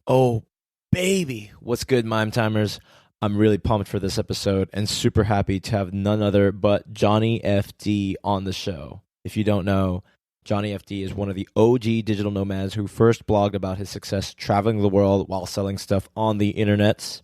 Oh, baby. What's good, Mime Timers? I'm really pumped for this episode and super happy to have none other but Johnny FD on the show. If you don't know, Johnny FD is one of the OG digital nomads who first blogged about his success traveling the world while selling stuff on the internets.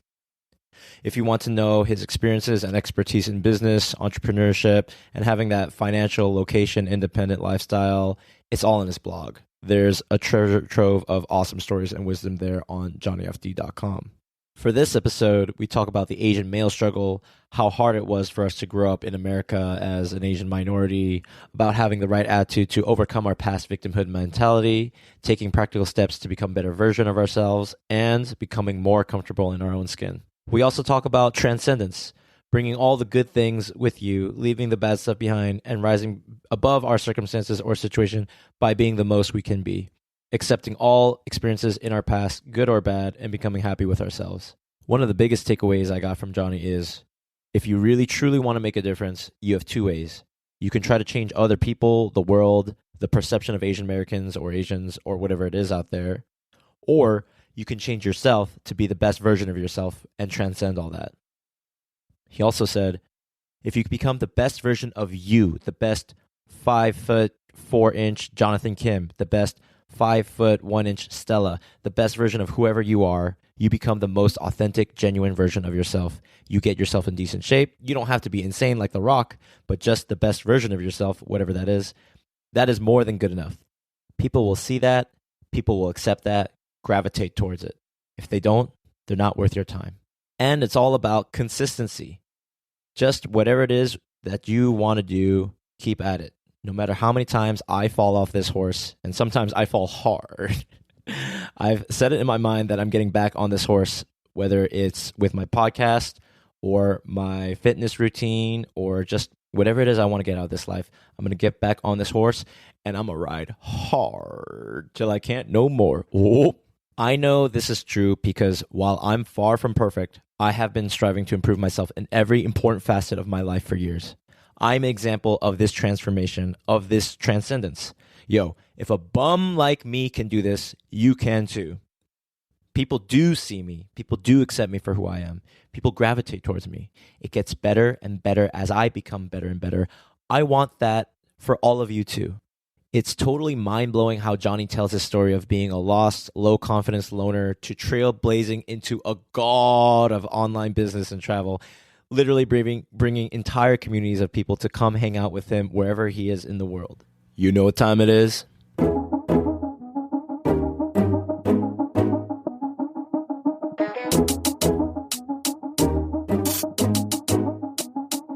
If you want to know his experiences and expertise in business, entrepreneurship, and having that financial location independent lifestyle, it's all in his blog. There's a treasure trove of awesome stories and wisdom there on johnnyfd.com. For this episode, we talk about the Asian male struggle, how hard it was for us to grow up in America as an Asian minority, about having the right attitude to overcome our past victimhood mentality, taking practical steps to become a better version of ourselves, and becoming more comfortable in our own skin. We also talk about transcendence, bringing all the good things with you, leaving the bad stuff behind, and rising above our circumstances or situation by being the most we can be, accepting all experiences in our past, good or bad, and becoming happy with ourselves. One of the biggest takeaways I got from Johnny is, if you really truly want to make a difference, you have two ways. You can try to change other people, the world, the perception of Asian Americans or Asians or whatever it is out there, or you can change yourself to be the best version of yourself and transcend all that. He also said, if you become the best version of you, the best 5'4" Jonathan Kim, the best 5'1" Stella, the best version of whoever you are, you become the most authentic, genuine version of yourself. You get yourself in decent shape. You don't have to be insane like The Rock, but just the best version of yourself, whatever that is more than good enough. People will see that. People will accept that, gravitate towards it. If they don't, they're not worth your time. And it's all about consistency. Just whatever it is that you want to do, keep at it. No matter how many times I fall off this horse, and sometimes I fall hard, I've set it in my mind that I'm getting back on this horse, whether it's with my podcast or my fitness routine or just whatever it is I want to get out of this life. I'm going to get back on this horse and I'm going to ride hard till I can't no more. Oh. I know this is true because while I'm far from perfect, I have been striving to improve myself in every important facet of my life for years. I'm an example of this transformation, of this transcendence. Yo, if a bum like me can do this, you can too. People do see me. People do accept me for who I am. People gravitate towards me. It gets better and better as I become better and better. I want that for all of you too. It's totally mind-blowing how Johnny tells his story of being a lost, low-confidence loner to trailblazing into a god of online business and travel, literally bringing entire communities of people to come hang out with him wherever he is in the world. You know what time it is?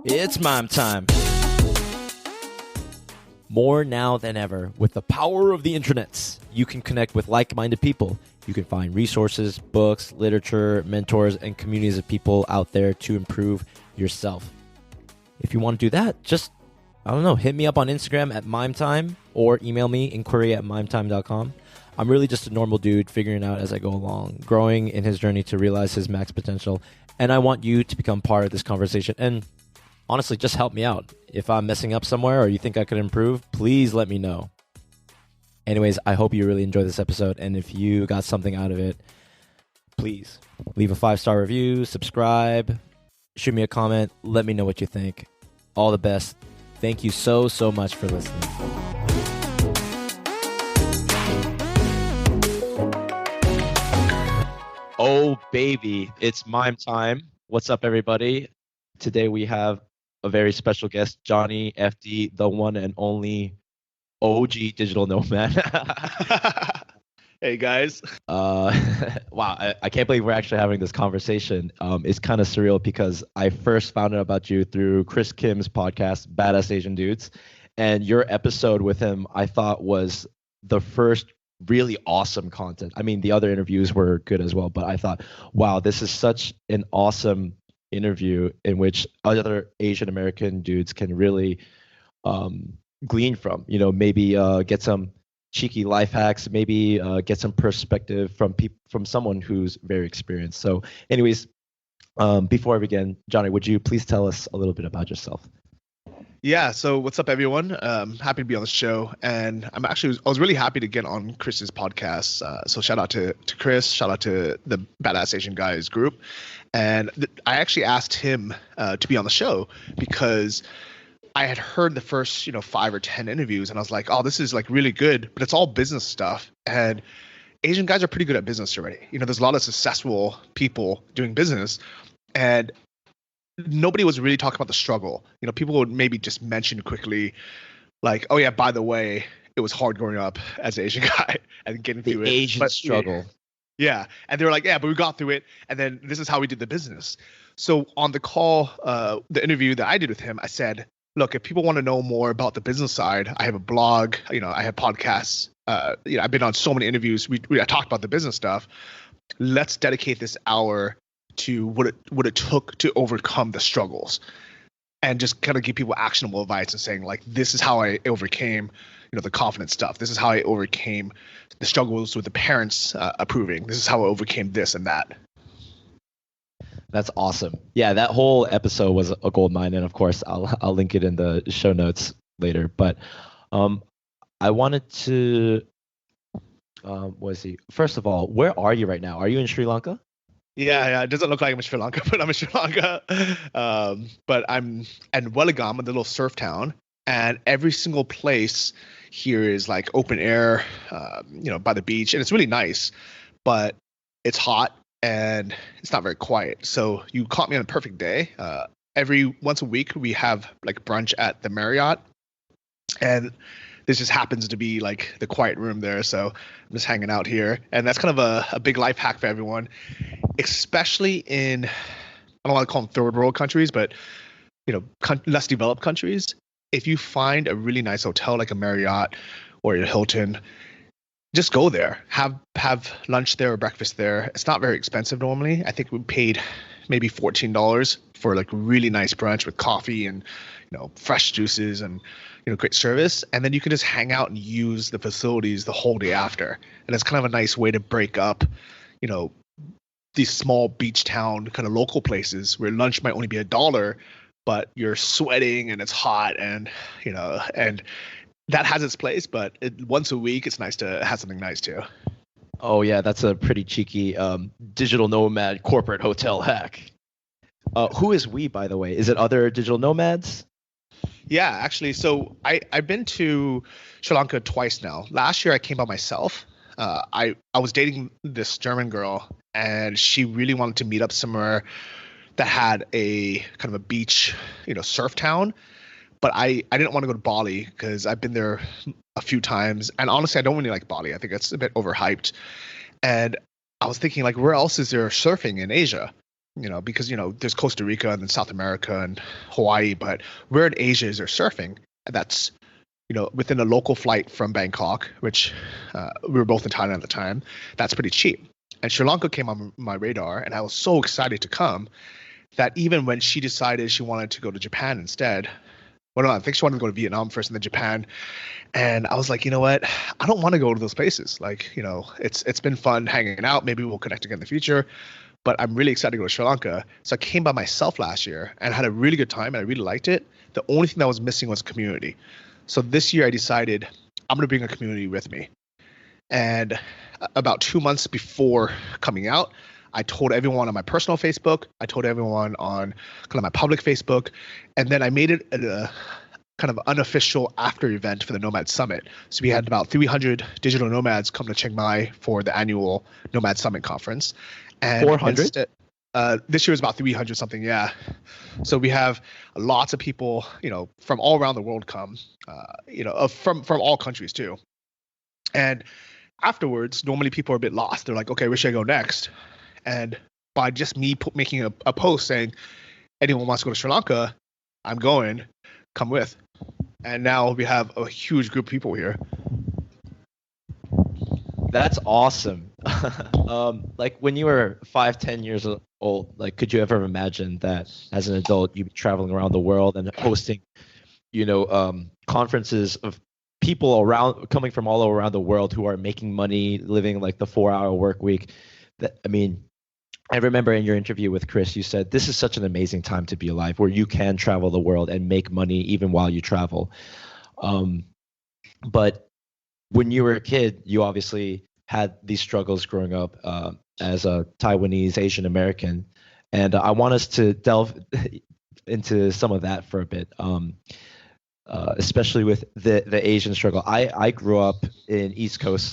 It's mime time. More now than ever, with the power of the internets, you can connect with like-minded people. You can find resources, books, literature, mentors, and communities of people out there to improve yourself. If you want to do that, just, hit me up on Instagram at mimetime or email me, inquiry@mimetime.com. I'm really just a normal dude figuring it out as I go along, growing in his journey to realize his max potential, and I want you to become part of this conversation and honestly, just help me out. If I'm messing up somewhere or you think I could improve, please let me know. Anyways, I hope you really enjoyed this episode. And if you got something out of it, please leave a 5-star review, subscribe, shoot me a comment. Let me know what you think. All the best. Thank you so, so much for listening. Oh, baby. It's mime time. What's up, everybody? Today we have a very special guest, Johnny FD, the one and only OG Digital Nomad. Hey guys. Wow, I can't believe we're actually having this conversation. It's kind of surreal because I first found out about you through Chris Kim's podcast, Badass Asian Dudes. And your episode with him, I thought was the first really awesome content. I mean, the other interviews were good as well, but I thought, wow, this is such an awesome interview in which other Asian American dudes can really glean from, maybe get some cheeky life hacks, maybe get some perspective from someone who's very experienced. So anyways, before I begin, Johnny, would you please tell us a little bit about yourself? Yeah, so what's up, everyone? Happy to be on the show, and I was really happy to get on Chris's podcast. So shout out to Chris, shout out to the Badass Asian Guys group, and I actually asked him to be on the show because I had heard the first 5 or 10 interviews, and I was like, oh, this is like really good, but it's all business stuff, and Asian guys are pretty good at business already. There's a lot of successful people doing business, and nobody was really talking about the struggle. People would maybe just mention quickly, like, "Oh yeah, by the way, it was hard growing up as an Asian guy and getting through The it." Asian struggle. Yeah, and they were like, "Yeah, but we got through it, and then this is how we did the business." So on the call, the interview that I did with him, I said, "Look, if people want to know more about the business side, I have a blog. I have podcasts. I've been on so many interviews. I talked about the business stuff. Let's dedicate this hour to what it took to overcome the struggles, and just kind of give people actionable advice and saying, like, this is how I overcame the confidence stuff. This is how I overcame the struggles with the parents approving. This is how I overcame this and that." That's awesome. Yeah, that whole episode was a gold mine, and of course, I'll link it in the show notes later. But I wanted to, first of all, where are you right now? Are you in Sri Lanka? Yeah, it doesn't look like I'm in Sri Lanka, but I'm in Sri Lanka. But I'm in Welligam, a little surf town, and every single place here is like open air, by the beach, and it's really nice. But it's hot and it's not very quiet. So you caught me on a perfect day. Every once a week we have like brunch at the Marriott, and this just happens to be like the quiet room there. So I'm just hanging out here, and that's kind of a big life hack for everyone, especially in, I don't want to call them third world countries, but less developed countries. If you find a really nice hotel like a Marriott or a Hilton, just go there, have lunch there or breakfast there. It's not very expensive normally. I think we paid maybe $14 for like really nice brunch with coffee and fresh juices and great service, and then you can just hang out and use the facilities the whole day after. And it's kind of a nice way to break up these small beach town kind of local places where lunch might only be $1, but you're sweating and it's hot, and and that has its place. But once a week, it's nice to have something nice too. Oh yeah, that's a pretty cheeky digital nomad corporate hotel hack. Who is we, by the way? Is it other digital nomads? Yeah, actually, so I've been to Sri Lanka twice now. Last year I came by myself. I was dating this German girl, and she really wanted to meet up somewhere that had a kind of a beach, surf town. But I didn't want to go to Bali because I've been there a few times, and honestly, I don't really like Bali. I think it's a bit overhyped. And I was thinking, like, where else is there surfing in Asia? Because there's Costa Rica and then South America and Hawaii, but where in Asia is there surfing? And that's within a local flight from Bangkok, which we were both in Thailand at the time. That's pretty cheap. And Sri Lanka came on my radar, and I was so excited to come that even when she decided she wanted to go to Japan instead, well, no, I think she wanted to go to Vietnam first and then Japan. And I was like, you know what? I don't want to go to those places. Like, it's been fun hanging out. Maybe we'll connect again in the future. But I'm really excited to go to Sri Lanka. So I came by myself last year and had a really good time, and I really liked it. The only thing that was missing was community. So this year I decided I'm going to bring a community with me. And about 2 months before coming out, I told everyone on my personal Facebook. I told everyone on kind of my public Facebook. And then I made it a kind of unofficial after event for the Nomad Summit. So we had about 300 digital nomads come to Chiang Mai for the annual Nomad Summit conference. And 400? This year is about 300 something, yeah. So we have lots of people, from all around the world come, from all countries too. And afterwards, normally people are a bit lost. They're like, okay, where should I go next? And by just me making a post saying, anyone wants to go to Sri Lanka, I'm going, come with. And now we have a huge group of people here. That's awesome. Like when you were 5, 10 years old, like could you ever imagine that as an adult you'd be traveling around the world and hosting, conferences of people coming from all around the world who are making money, living like the 4-hour work week? I remember in your interview with Chris, you said this is such an amazing time to be alive, where you can travel the world and make money even while you travel. Um, but when you were a kid, you obviously had these struggles growing up as a Taiwanese Asian American, and I want us to delve into some of that for a bit. Especially with the Asian struggle. I grew up in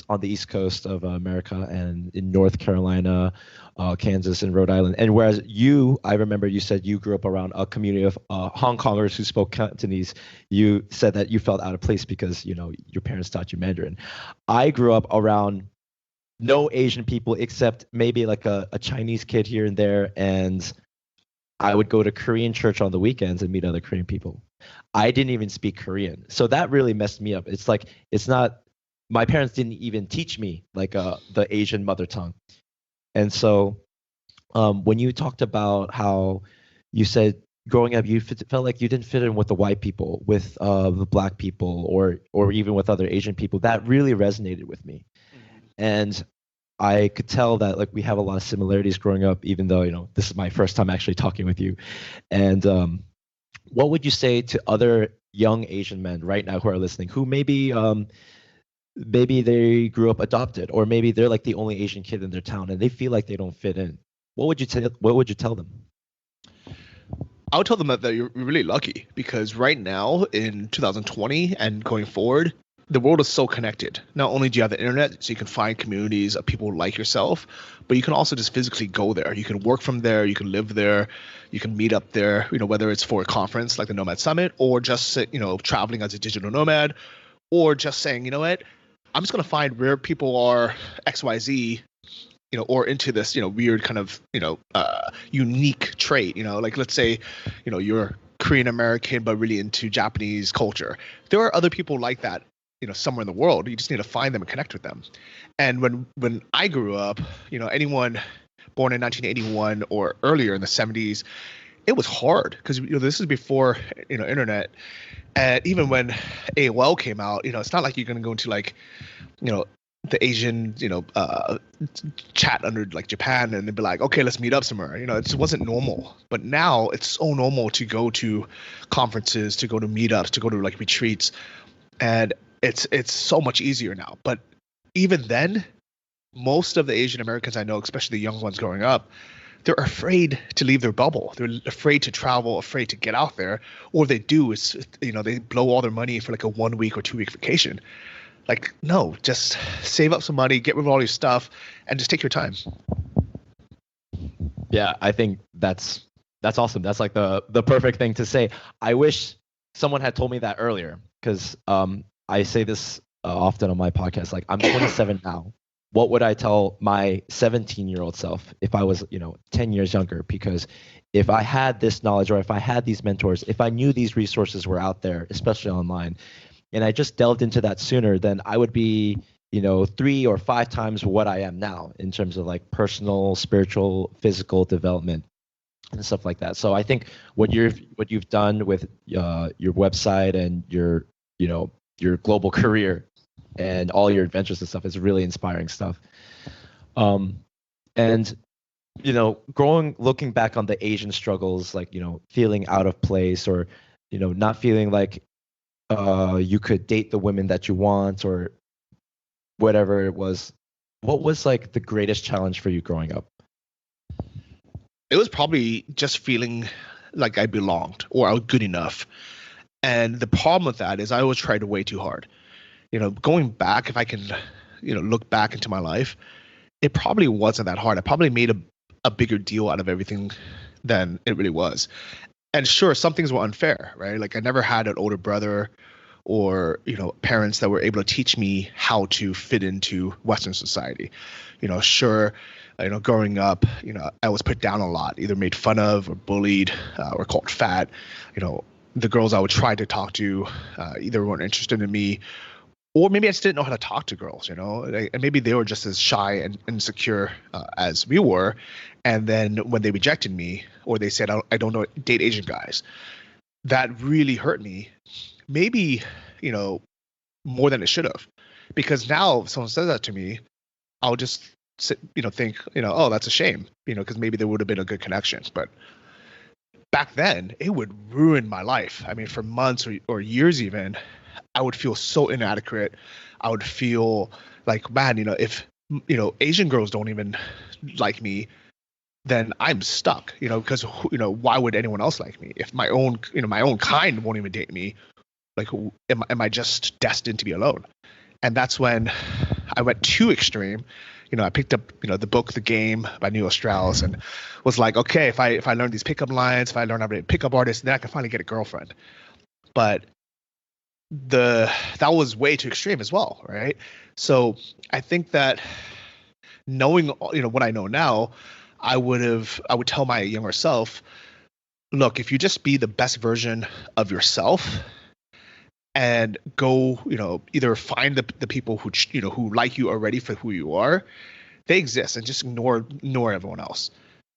on the East Coast of America, and in North Carolina, Kansas, and Rhode Island. And whereas I remember you said you grew up around a community of Hong Kongers who spoke Cantonese. You said that you felt out of place because your parents taught you Mandarin. I grew up around no Asian people except maybe like a Chinese kid here and there, and I would go to Korean church on the weekends and meet other Korean people. I didn't even speak Korean. So that really messed me up. It's like, it's not, my parents didn't even teach me like the Asian mother tongue. And so when you talked about how you said growing up, you felt like you didn't fit in with the white people, with the black people, or even with other Asian people, that really resonated with me. And I could tell that like we have a lot of similarities growing up, even though this is my first time actually talking with you. And what would you say to other young Asian men right now who are listening, who maybe they grew up adopted, or maybe they're like the only Asian kid in their town and they feel like they don't fit in? What would you tell them? I would tell them that you're really lucky, because right now in 2020 and going forward, the world is so connected. Not only do you have the internet, so you can find communities of people like yourself, but you can also just physically go there. You can work from there, you can live there, you can meet up there, whether it's for a conference like the Nomad Summit, or just, traveling as a digital nomad, or just saying, you know what, I'm just going to find where people are XYZ, or into this, weird kind of, unique trait, like let's say, you're Korean American, but really into Japanese culture. There are other people like that, somewhere in the world. You just need to find them and connect with them. And when I grew up, anyone born in 1981 or earlier in the 70s, it was hard because this is before internet. And even when AOL came out, it's not like you're going to go into like the Asian chat under like Japan and they'd be like, okay, let's meet up somewhere. It just wasn't normal. But now it's so normal to go to conferences, to go to meetups, to go to like retreats, and it's so much easier now. But even then, most of the Asian Americans I know, especially the young ones growing up, they're afraid to leave their bubble. They're afraid to travel, afraid to get out there. Or they do is, they blow all their money for like a 1 week or 2 week vacation. Like, no, just save up some money, get rid of all your stuff, and just take your time. Yeah, I think that's awesome. That's like the perfect thing to say. I wish someone had told me that earlier, because I say this often on my podcast. Like, I'm 27 now. What would I tell my 17-year-old self if I was 10 years younger? Because if I had this knowledge, or if I had these mentors, if I knew these resources were out there, especially online, and I just delved into that sooner, then I would be 3 or 5 times what I am now in terms of like personal, spiritual, physical development and stuff like that. So I think what you've done with your website and your global career and all your adventures and stuff is really inspiring stuff. And looking back on the Asian struggles, like feeling out of place, or not feeling like you could date the women that you want, or whatever it was. What was like the greatest challenge for you growing up? It was probably just feeling like I belonged or I was good enough. And the problem with that is I always tried way too hard. Going back, if I can, look back into my life, it probably wasn't that hard. I probably made a bigger deal out of everything than it really was. And sure, some things were unfair, right? Like I never had an older brother or, parents that were able to teach me how to fit into Western society. Sure, growing up, I was put down a lot, either made fun of or bullied or called fat. The girls I would try to talk to either weren't interested in me, or maybe I just didn't know how to talk to girls, and maybe they were just as shy and insecure as we were. And then when they rejected me, or they said, I don't know, date Asian guys, that really hurt me. Maybe, more than it should have. Because now if someone says that to me, I'll just think, oh, that's a shame, because maybe there would have been a good connection. But back then, it would ruin my life. I mean, for months or years even, I would feel so inadequate. I would feel like, man, if Asian girls don't even like me, then I'm stuck, because why would anyone else like me if my own kind won't even date me? Like, am I just destined to be alone? And that's when I went too extreme. I picked up the book The Game by Neil Strauss and was like, okay, if I learn these pickup lines, if I learn how to be a pickup artist, then I can finally get a girlfriend. But that was way too extreme as well, right? So I think that knowing what I know now, I would tell my younger self, look, if you just be the best version of yourself and go, either find the people who like you already for who you are, they exist, and just ignore everyone else.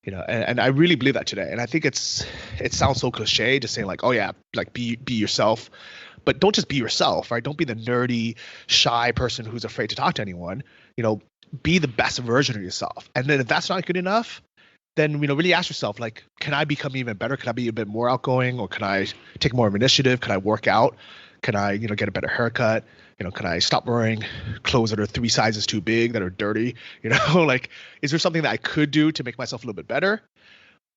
And I really believe that today. And I think it sounds so cliche just saying like, oh yeah, like be yourself, but don't just be yourself, right? Don't be the nerdy, shy person who's afraid to talk to anyone. Be the best version of yourself. And then if that's not good enough, then really ask yourself, like, can I become even better? Can I be a bit more outgoing, or can I take more of initiative? Can I work out? Can I get a better haircut? Can I stop wearing clothes that are 3 sizes too big, that are dirty? Like, is there something that I could do to make myself a little bit better?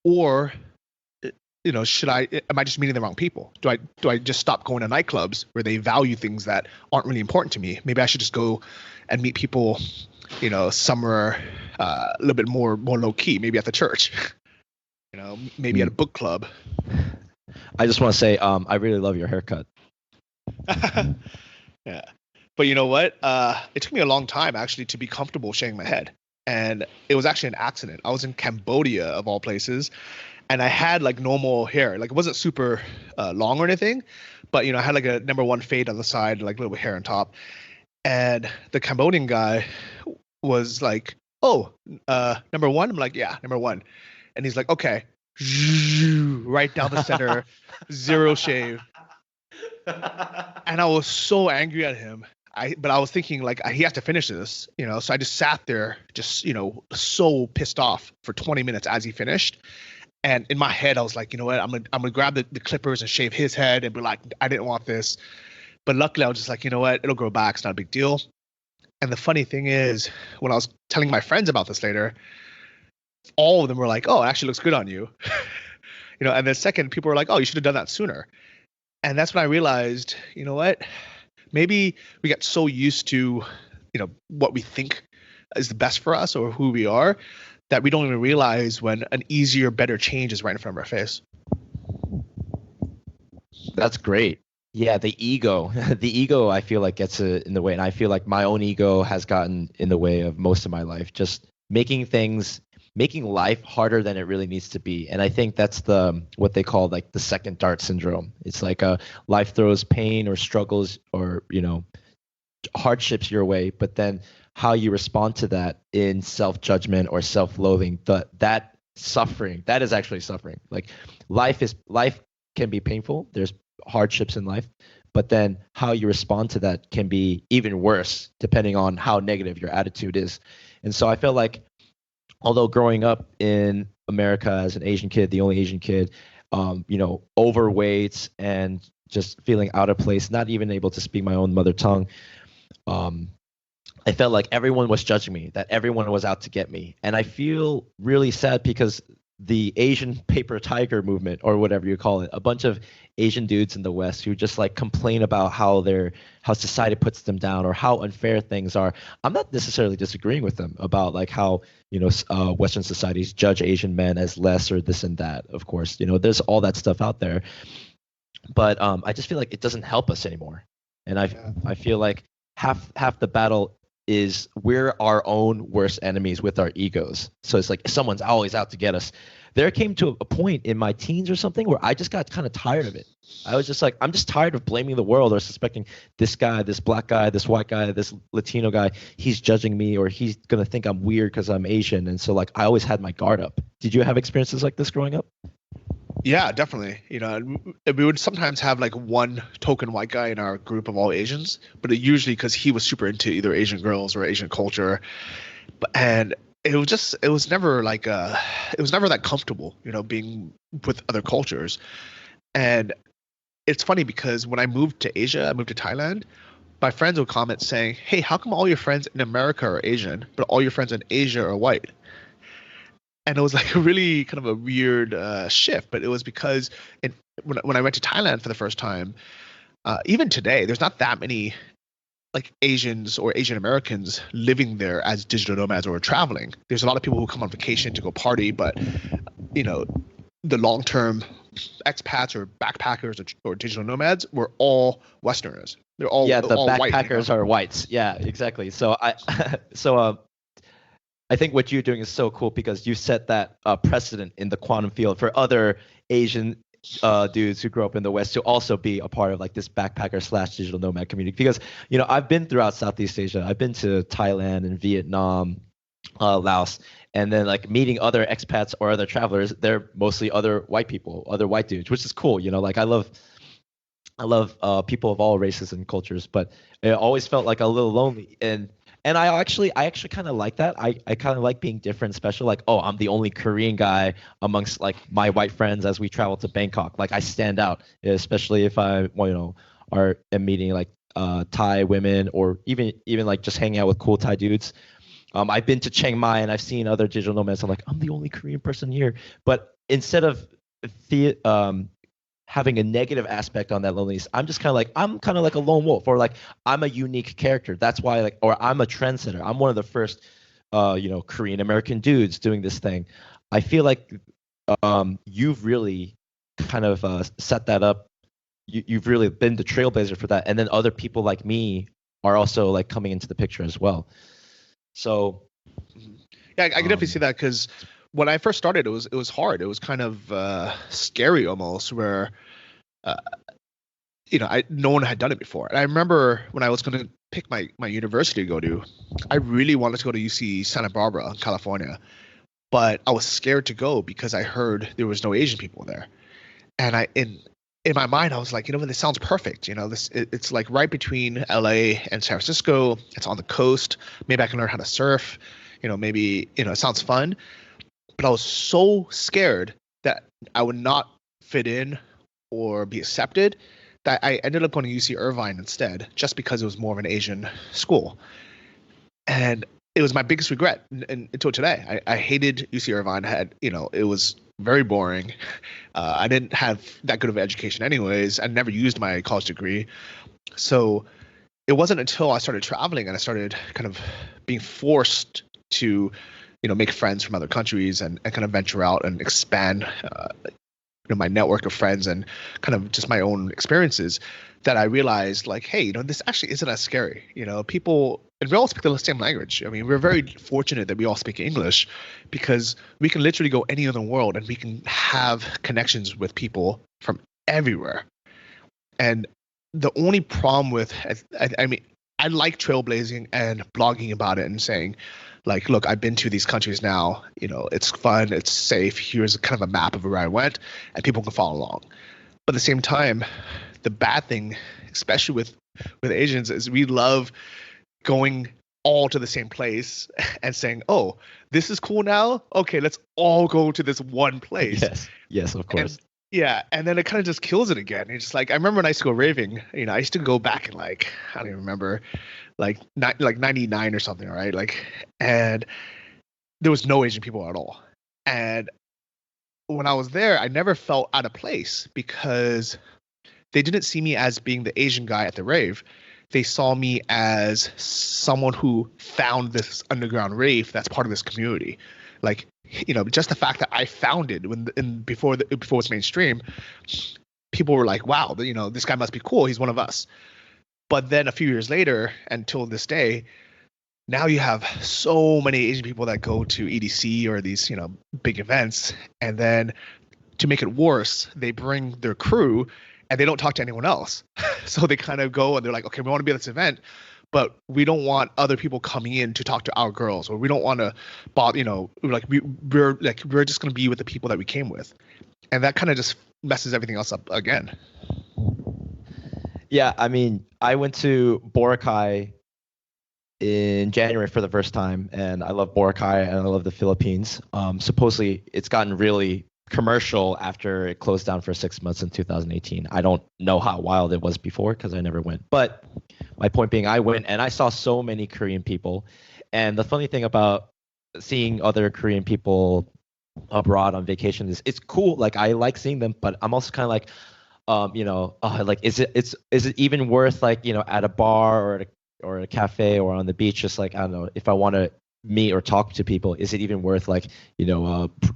Or am I just meeting the wrong people? Do I just stop going to nightclubs where they value things that aren't really important to me? Maybe I should just go and meet people somewhere a little bit more low key, maybe at the church, maybe at a book club. I just want to say, I really love your haircut. Yeah. But you know what? It took me a long time actually to be comfortable shaving my head. And it was actually an accident. I was in Cambodia of all places, and I had like normal hair. Like, it wasn't super long or anything, but I had like a number 1 fade on the side, like a little hair on top. And the Cambodian guy was like, oh, number 1? I'm like, yeah, number 1. And he's like, okay, right down the center, 0 shave. And I was so angry at him. But I was thinking, like, he has to finish this, so I just sat there just, so pissed off for 20 minutes as he finished. And in my head, I was like, you know what, I'm gonna grab the clippers and shave his head and be like, I didn't want this. But luckily I was just like, you know what, it'll grow back, it's not a big deal. And the funny thing is, when I was telling my friends about this later, all of them were like, oh, it actually looks good on you. And then second, people were like, oh, you should have done that sooner. And that's when I realized, you know what, maybe we get so used to, what we think is the best for us or who we are, that we don't even realize when an easier, better change is right in front of our face. That's great. Yeah, the ego, I feel like gets in the way. And I feel like my own ego has gotten in the way of most of my life, just making life harder than it really needs to be. And I think that's what they call like the second dart syndrome. It's like life throws pain or struggles or, hardships your way, but then how you respond to that in self-judgment or self-loathing, that suffering, that is actually suffering. Like life can be painful. There's hardships in life, but then how you respond to that can be even worse depending on how negative your attitude is. And so I feel like, although growing up in America as an Asian kid, the only Asian kid, overweight and just feeling out of place, not even able to speak my own mother tongue, I felt like everyone was judging me, that everyone was out to get me. And I feel really sad because the Asian paper tiger movement, or whatever you call it, a bunch of Asian dudes in the West who just like complain about how society puts them down or how unfair things are. I'm not necessarily disagreeing with them about like how, Western societies judge Asian men as less or this and that. Of course, there's all that stuff out there, but I just feel like it doesn't help us anymore. And I feel like half the battle is we're our own worst enemies with our egos. So it's like someone's always out to get us. There came to a point in my teens or something where I just got kind of tired of it. I was just like, I'm just tired of blaming the world or suspecting this guy, this black guy, this white guy, this Latino guy. He's judging me or he's going to think I'm weird because I'm Asian. And so like I always had my guard up. Did you have experiences like this growing up? Yeah, definitely. We would sometimes have like one token white guy in our group of all Asians, but usually because he was super into either Asian girls or Asian culture. And it was never like it was never that comfortable, being with other cultures. And it's funny because when I moved to Asia, I moved to Thailand, my friends would comment saying, "Hey, how come all your friends in America are Asian, but all your friends in Asia are white?" And it was like a really kind of a weird shift. But it was because when I went to Thailand for the first time, even today, there's not that many like Asians or Asian Americans living there as digital nomads or traveling. There's a lot of people who come on vacation to go party, but you know, the long-term expats or backpackers or digital nomads were all Westerners. They're all The all white. backpackers are whites. Yeah, exactly. So I think what you're doing is so cool because you set that precedent in the quantum field for other Asian dudes who grew up in the West to also be a part of like this backpacker / digital nomad community. Because I've been throughout Southeast Asia. I've been to Thailand and Vietnam, Laos, and then like meeting other expats or other travelers. They're mostly other white people, other white dudes, which is cool. Like I love people of all races and cultures, but it always felt like a little lonely. And I actually kind of like that. I kind of like being different, special. Like, oh, I'm the only Korean guy amongst like my white friends as we travel to Bangkok. Like, I stand out, especially if I, am meeting like Thai women or even like just hanging out with cool Thai dudes. I've been to Chiang Mai and I've seen other digital nomads. I'm like, I'm the only Korean person here. But instead of having a negative aspect on that loneliness, I'm kind of like a lone wolf, or like I'm a unique character. That's why, like, or I'm a trendsetter. I'm one of the first, Korean American dudes doing this thing. I feel like you've really kind of set that up. You've really been the trailblazer for that, and then other people like me are also like coming into the picture as well. So, yeah, I can definitely see that because when I first started, it was hard. It was kind of scary almost, where no one had done it before. And I remember when I was going to pick my university to go to, I really wanted to go to UC Santa Barbara, California, but I was scared to go because I heard there was no Asian people there. And in my mind, I was like, this sounds perfect. It's like right between LA and San Francisco. It's on the coast. Maybe I can learn how to surf. Maybe it sounds fun. But I was so scared that I would not fit in or be accepted that I ended up going to UC Irvine instead, just because it was more of an Asian school. And it was my biggest regret until today. I hated UC Irvine. It was very boring. I didn't have that good of an education anyways. I never used my college degree. So it wasn't until I started traveling and I started kind of being forced to make friends from other countries and kind of venture out and expand my network of friends and kind of just my own experiences, that I realized, like, hey, this actually isn't as scary. People, and we all speak the same language. I mean, we're very fortunate that we all speak English because we can literally go anywhere in the world and we can have connections with people from everywhere. And the only problem with, I mean, I like trailblazing and blogging about it and saying, like, look, I've been to these countries now. It's fun, it's safe. Here's kind of a map of where I went, and people can follow along. But at the same time, the bad thing, especially with Asians, is we love going all to the same place and saying, oh, this is cool now. Okay, let's all go to this one place. Yes, of course. And then it kind of just kills it again. It's just like, I remember when I used to go raving, I used to go back in like, I don't even remember, like 99 or something, right? Like, and there was no Asian people at all. And when I was there, I never felt out of place because they didn't see me as being the Asian guy at the rave. They saw me as someone who found this underground rave that's part of this community. Like, just the fact that I found it before it's mainstream, people were like, wow, this guy must be cool. He's one of us. But then a few years later, until this day, now you have so many Asian people that go to EDC or these, big events. And then to make it worse, they bring their crew and they don't talk to anyone else. So they kind of go and they're like, okay, we want to be at this event, but we don't want other people coming in to talk to our girls, or we don't want to bother, we're just going to be with the people that we came with. And that kind of just messes everything else up again. Yeah, I mean, I went to Boracay in January for the first time, and I love Boracay and I love the Philippines. Supposedly, it's gotten really commercial after it closed down for 6 months in 2018. I don't know how wild it was before because I never went. But my point being, I went and I saw so many Korean people. And the funny thing about seeing other Korean people abroad on vacation is it's cool. Like I like seeing them, but I'm also kind of like, like is it even worth like at a bar or a cafe or on the beach, just like I don't know, if I want to meet or talk to people, is it even worth like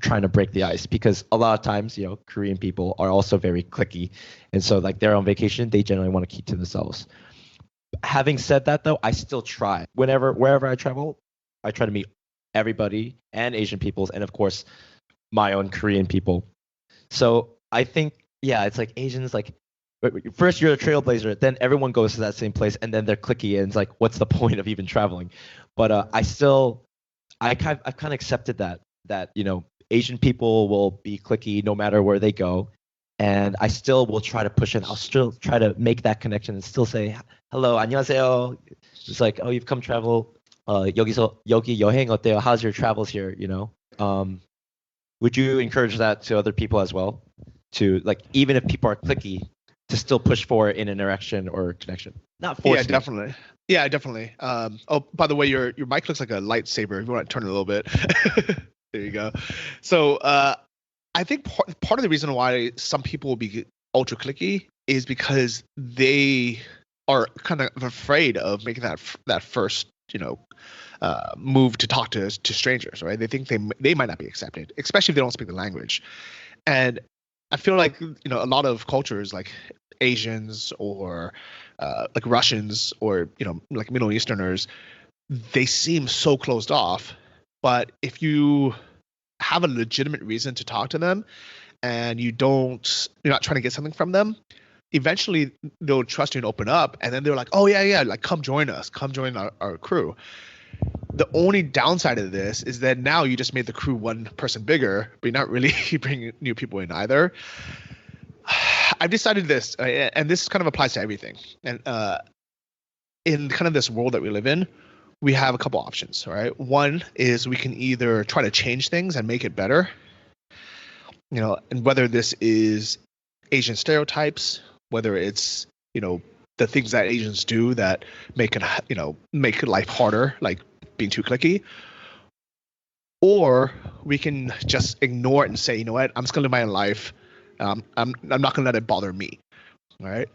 trying to break the ice? Because a lot of times Korean people are also very cliquey, and so like they're on vacation, they generally want to keep to themselves. Having said that though, I still try wherever I travel, I try to meet everybody and Asian peoples, and of course my own Korean people. So I think yeah, it's like Asians like first you're a trailblazer, then everyone goes to that same place, and then they're cliquey, and it's like, what's the point of even traveling? But I've kind of accepted that Asian people will be cliquey no matter where they go, and I still will try to push in. I'll still try to make that connection and still say hello, 안녕하세요. It's like, oh, you've come travel. 여기서 여기 여행 어때요? How's your travels here? Would you encourage that to other people as well? To like, even if people are cliquey, to still push for an interaction or connection, not force. Yeah, definitely. Yeah, definitely. Oh, by the way, your mic looks like a lightsaber. If you want to turn it a little bit, there you go. So I think part of the reason why some people will be ultra cliquey is because they are kind of afraid of making that first move to talk to strangers, right? They think they might not be accepted, especially if they don't speak the language. And I feel like a lot of cultures like Asians or like Russians or like Middle Easterners, they seem so closed off. But if you have a legitimate reason to talk to them and you're not trying to get something from them, eventually they'll trust you and open up, and then they're like, oh yeah, like come join us, come join our crew. The only downside of this is that now you just made the crew one person bigger, but you're not really bringing new people in either. I've decided this, and this kind of applies to everything. And in kind of this world that we live in, we have a couple options, right? One is we can either try to change things and make it better, and whether this is Asian stereotypes, whether it's the things that Asians do that make life harder, like being too cliquey, or we can just ignore it and say, you know what, I'm just gonna live my own life. I'm not gonna let it bother me. All right.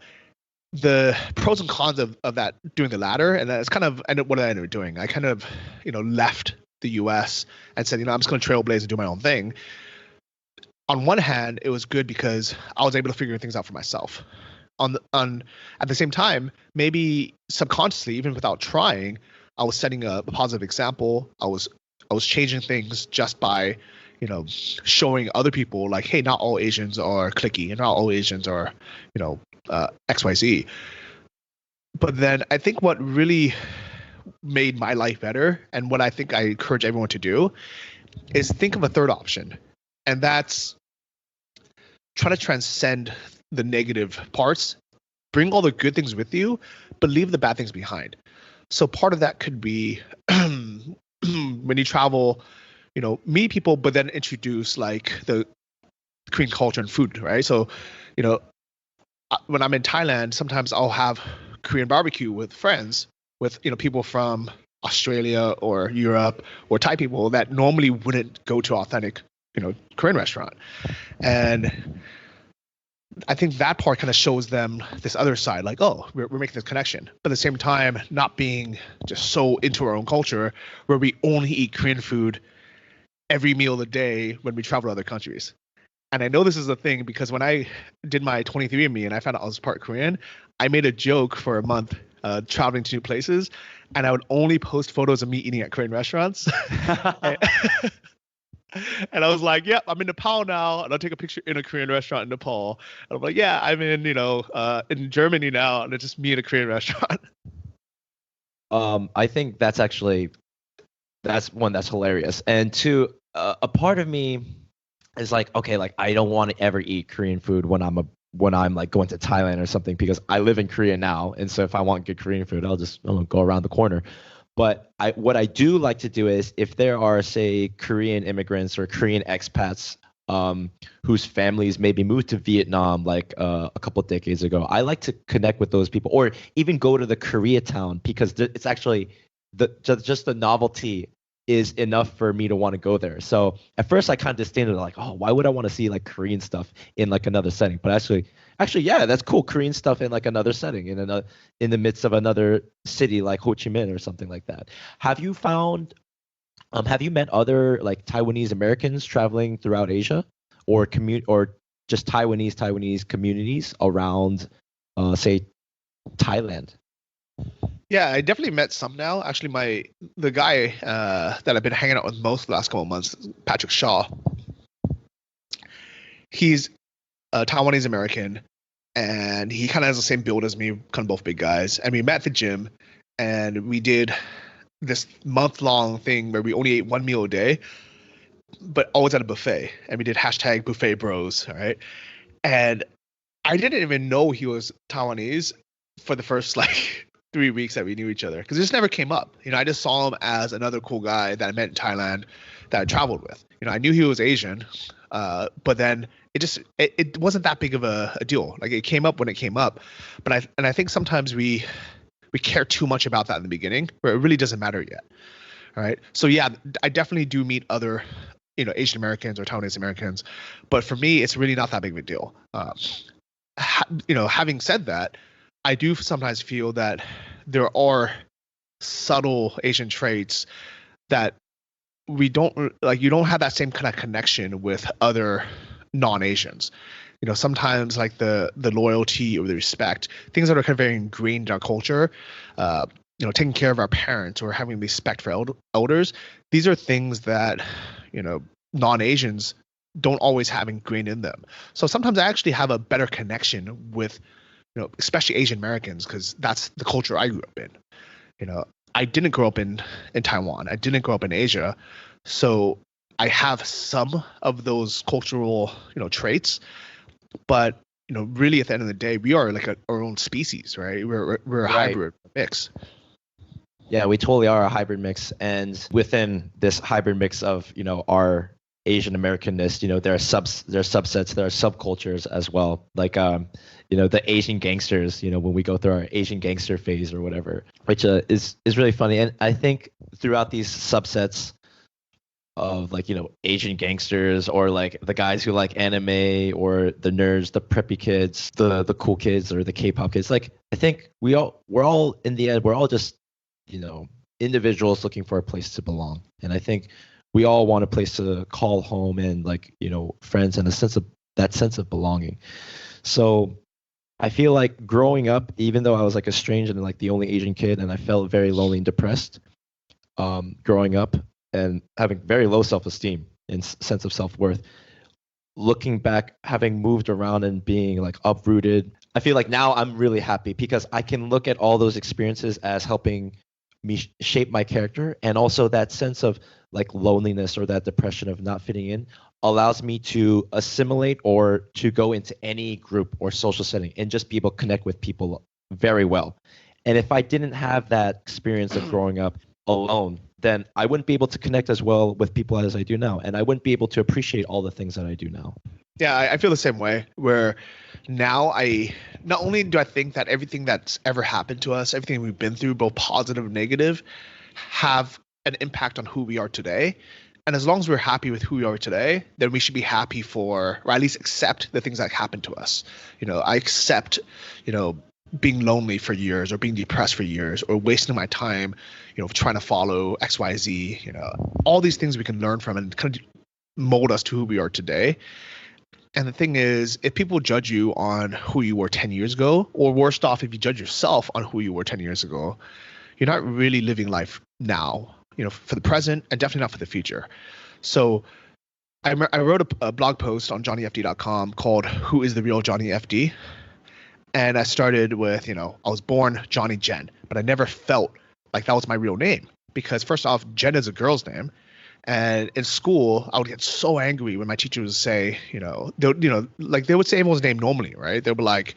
The pros and cons of that, doing the latter, and that's kind of what I ended up doing. I kind of left the U.S. and said, I'm just gonna trailblaze and do my own thing. On one hand, it was good because I was able to figure things out for myself. At the same time, maybe subconsciously, even without trying, I was setting a positive example. I was changing things just by, showing other people like, hey, not all Asians are cliquey, and not all Asians are, XYZ. But then I think what really made my life better, and what I think I encourage everyone to do, is think of a third option, and that's try to transcend the negative parts, bring all the good things with you, but leave the bad things behind. So part of that could be when you travel, meet people, but then introduce like the Korean culture and food, right? So, when I'm in Thailand, sometimes I'll have Korean barbecue with friends, with people from Australia or Europe or Thai people that normally wouldn't go to authentic, Korean restaurant. And I think that part kind of shows them this other side, like, oh, we're making this connection. But at the same time, not being just so into our own culture where we only eat Korean food every meal of the day when we travel to other countries. And I know this is a thing because when I did my 23andMe and I found out I was part Korean, I made a joke for a month traveling to new places, and I would only post photos of me eating at Korean restaurants. And I was like, yep, I'm in Nepal now, and I'll take a picture in a Korean restaurant in Nepal. And I'm like, yeah, I'm in Germany now, and it's just me in a Korean restaurant. I think that's one that's hilarious. And two, a part of me is like, okay, like I don't want to ever eat Korean food when I'm like going to Thailand or something, because I live in Korea now, and so if I want good Korean food, I'll go around the corner. But what I do like to do is if there are, say, Korean immigrants or Korean expats whose families maybe moved to Vietnam like a couple of decades ago, I like to connect with those people, or even go to the Koreatown, because it's actually just the novelty is enough for me to want to go there. So at first I kind of disdained it, like, oh, why would I want to see like Korean stuff in like another setting? But actually, yeah, that's cool. Korean stuff in like another setting, in the midst of another city like Ho Chi Minh or something like that. Have you met other like Taiwanese Americans traveling throughout Asia, or just Taiwanese communities around, say, Thailand? Yeah, I definitely met some now. Actually, the guy that I've been hanging out with most the last couple of months, Patrick Shaw. He's a Taiwanese American, and he kind of has the same build as me, kind of both big guys. And we met at the gym, and we did this month-long thing where we only ate one meal a day, but always at a buffet. And we did hashtag buffet bros, all right? And I didn't even know he was Taiwanese for the first like 3 weeks that we knew each other, because it just never came up. I just saw him as another cool guy that I met in Thailand that I traveled with. I knew he was Asian, but then it wasn't that big of a deal. Like, it came up when it came up, but I think sometimes we care too much about that in the beginning, where it really doesn't matter yet. All right. So yeah, I definitely do meet other Asian Americans or Taiwanese Americans, but for me, it's really not that big of a deal. Having said that, I do sometimes feel that there are subtle Asian traits that we don't like. You don't have that same kind of connection with other non-Asians. Sometimes like the loyalty or the respect, things that are kind of very ingrained in our culture, taking care of our parents or having respect for elders. These are things that, non-Asians don't always have ingrained in them. So sometimes I actually have a better connection with, especially Asian Americans, because that's the culture I grew up in. I didn't grow up in Taiwan. I didn't grow up in Asia. So I have some of those cultural, traits, but, really at the end of the day, we are like our own species, right? We're a Right. hybrid mix. Yeah, we totally are a hybrid mix, and within this hybrid mix of our Asian Americanness, there are subsets, there are subcultures as well, like the Asian gangsters, when we go through our Asian gangster phase or whatever, which is really funny. And I think throughout these subsets of like Asian gangsters, or like the guys who like anime, or the nerds, the preppy kids, the cool kids, or the K-pop kids, like I think we're all in the end, we're all just individuals looking for a place to belong. And I think we all want a place to call home, and like friends, and that sense of belonging. So I feel like growing up, even though I was like a stranger and like the only Asian kid, and I felt very lonely and depressed growing up, and having very low self-esteem and sense of self-worth, looking back, having moved around and being like uprooted, I feel like now I'm really happy, because I can look at all those experiences as helping me shape my character. And also that sense of like loneliness, or that depression of not fitting in, allows me to assimilate, or to go into any group or social setting and just be able to connect with people very well. And if I didn't have that experience of growing up alone, then I wouldn't be able to connect as well with people as I do now, and I wouldn't be able to appreciate all the things that I do now. Yeah, I feel the same way, where now I not only do I think that everything that's ever happened to us, everything we've been through, both positive and negative, have an impact on who we are today. And as long as we're happy with who we are today, then we should be happy for, or at least accept the things that happened to us. I accept, being lonely for years, or being depressed for years, or wasting my time, trying to follow XYZ, all these things we can learn from and kind of mold us to who we are today. And the thing is, if people judge you on who you were 10 years ago, or worst off, if you judge yourself on who you were 10 years ago, you're not really living life now, for the present, and definitely not for the future. So I wrote a blog post on johnnyfd.com called "Who is the Real Johnny FD?" And I started with, I was born Johnny Jen, but I never felt like that was my real name, because first off, Jen is a girl's name. And in school, I would get so angry when my teacher would say, like they would say everyone's name normally, right? They would be like,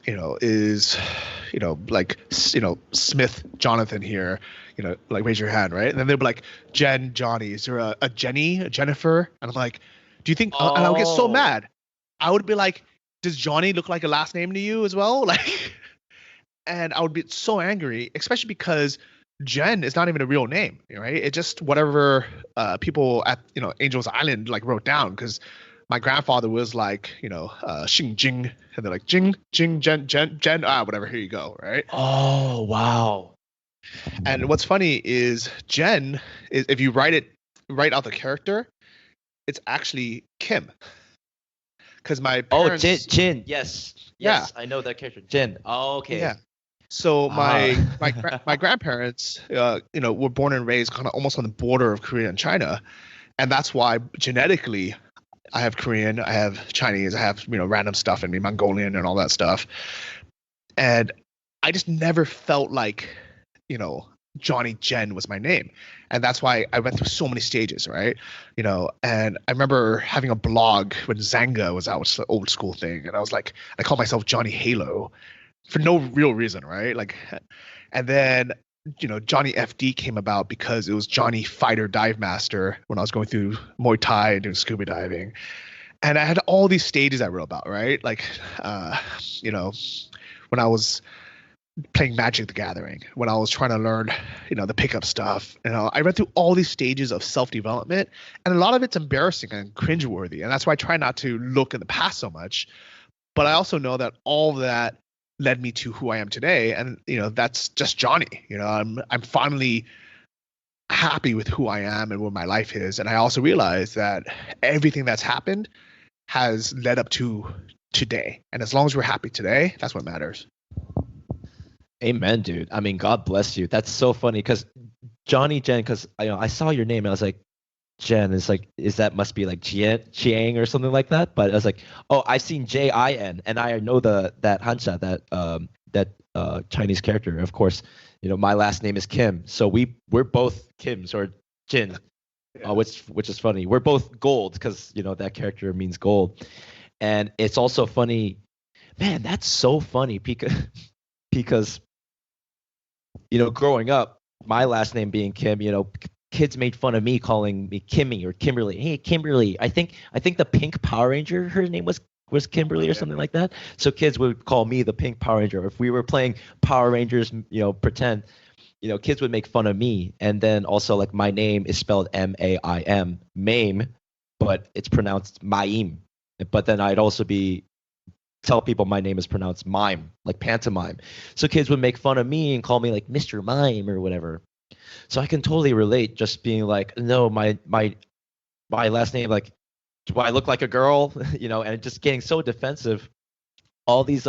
is Smith Jonathan here, like raise your hand, right? And then they'll be like, Jen, Johnny, is there a Jenny, a Jennifer? And I'm like, do you think? And I would get so Oh, mad. I would be like, does Johnny look like a last name to you as well? Like, and I would be so angry, especially because Jen is not even a real name, right? It's just whatever people at Angels Island like wrote down because my grandfather was like Xing Jing, and they're like Jing Jing Jen whatever. Here you go, right? oh, wow. And what's funny is Jen is if you write out the character, it's actually Kim because my Oh, parents, Jin. Yes, yeah, yes, I know that character, Jin. Oh, okay. yeah. So Ah, my grandparents, were born and raised kind of almost on the border of Korea and China, and that's why genetically I have Korean, I have Chinese, I have random stuff in me, Mongolian and all that stuff, and I just never felt like Johnny Jen was my name, and that's why I went through so many stages, right? And I remember having a blog when Zanga was out, it's the old school thing, and I was like, I called myself Johnny Halo for no real reason, right? Like, and then Johnny FD came about because it was Johnny Fighter Dive Master when I was going through Muay Thai and doing scuba diving, and I had all these stages I wrote about, right? Like, when I was playing Magic the Gathering, when I was trying to learn, the pickup stuff, I went through all these stages of self development, and a lot of it's embarrassing and cringeworthy, and that's why I try not to look in the past so much. But I also know that all that led me to who I am today, and that's just Johnny. I'm finally happy with who I am and what my life is, and I also realize that everything that's happened has led up to today, and as long as we're happy today, that's what matters. amen, dude. I mean, God bless you. That's so funny because Johnny Jen, because I saw your name and I was like, Jen is like, is that must be like Chiang or something like that? But I was like, oh, I've seen Jin, and I know that Hancha, that Chinese character. Of course, my last name is Kim, so we're both Kims or Jin, Yeah. which is funny. We're both gold because that character means gold, and it's also funny, man. That's so funny because growing up, my last name being Kim, kids made fun of me calling me Kimmy or Kimberly. Hey, Kimberly. I think the Pink Power Ranger, her name was Kimberly or Yeah. something like that. So kids would call me the Pink Power Ranger. If we were playing Power Rangers, pretend, kids would make fun of me. And then also like my name is spelled Maim, Mame, but it's pronounced Maim. But then I'd also tell people my name is pronounced mime, like pantomime. So kids would make fun of me and call me like Mr. Mime or whatever. So I can totally relate just being like, no, my last name, like, do I look like a girl? And just getting so defensive. All these